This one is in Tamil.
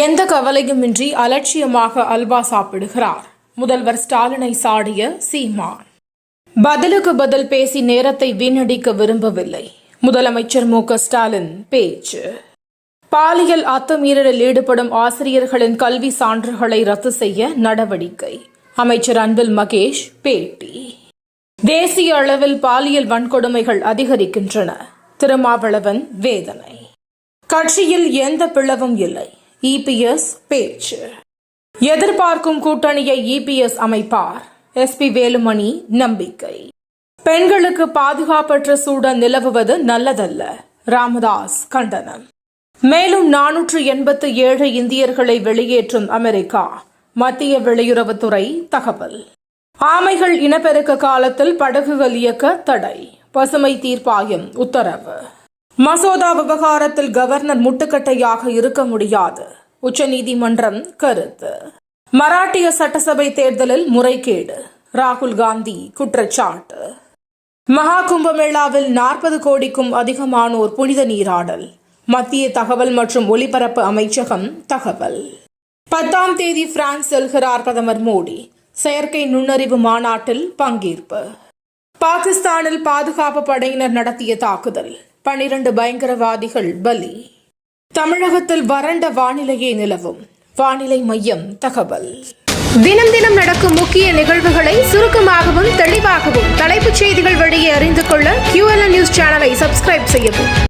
எந்த கவலையுமின்றி அலட்சியமாக அல்வா சாப்பிடுகிறார் முதல்வர் ஸ்டாலினை சாடிய சீமான். பதிலுக்கு பதில் பேசி நேரத்தை வீணடிக்க விரும்பவில்லை முதலமைச்சர் மு.க.ஸ்டாலின் பேச்சு. பாலியல் அத்துமீறலில் ஈடுபடும் ஆசிரியர்களின் கல்வி சான்றுகளை ரத்து செய்ய நடவடிக்கை அமைச்சர் அன்பில் மகேஷ் பேட்டி. தேசிய அளவில் பாலியல் வன்கொடுமைகள் அதிகரிக்கின்றன திருமாவளவன் வேதனை. கட்சியில் எந்த பிளவும் இல்லை இபிஎஸ் பேச்சு. எதிர்பார்க்கும் கூட்டணியை இபிஎஸ் அமைப்பார் எஸ்பி வேலுமணி நம்பிக்கை. பெண்களுக்கு பாதுகாப்பற்ற சூழல் நிலவுவது நல்லதல்ல ராமதாஸ் கண்டனம். மேலும் 487 இந்தியர்களை வெளியேற்றும் அமெரிக்கா மத்திய வெளியுறவுத்துறை தகவல். ஆமைகள் இனப்பெருக்க காலத்தில் படகுகள் இயக்க தடை பசுமை தீர்ப்பாயம் உத்தரவு. மசோதா விவகாரத்தில் கவர்னர் முட்டுக்கட்டையாக இருக்க முடியாது உச்சநீதிமன்றம் கருத்து. மராட்டிய சட்டசபை தேர்தலில் முறைகேடு ராகுல் காந்தி குற்றச்சாட்டு. மகா கும்பமேளாவில் 40 கோடிக்கும் அதிகமானோர் புனித நீராடல் மத்திய தகவல் மற்றும் ஒலிபரப்பு அமைச்சகம் தகவல். 10ஆம் தேதி பிரான்ஸ் செல்கிறார் பிரதமர் மோடி. செயற்கை நுண்ணறிவு மாநாட்டில் பங்கேற்பு. பாகிஸ்தானில் பாதுகாப்பு படையினர் நடத்திய தாக்குதல் 12 பயங்கரவாதிகள் பலி. தமிழகத்தில் வறண்ட வானிலையே நிலவும் வானிலை மையம் தகவல். தினம் தினம் நடக்கும் முக்கிய நிகழ்வுகளை சுருக்கமாகவும் தெளிவாகவும் தலைப்புச் செய்திகள் வழியே அறிந்து கொள்ள QLN நியூஸ் சேனலை சப்ஸ்கிரைப் செய்யவும்.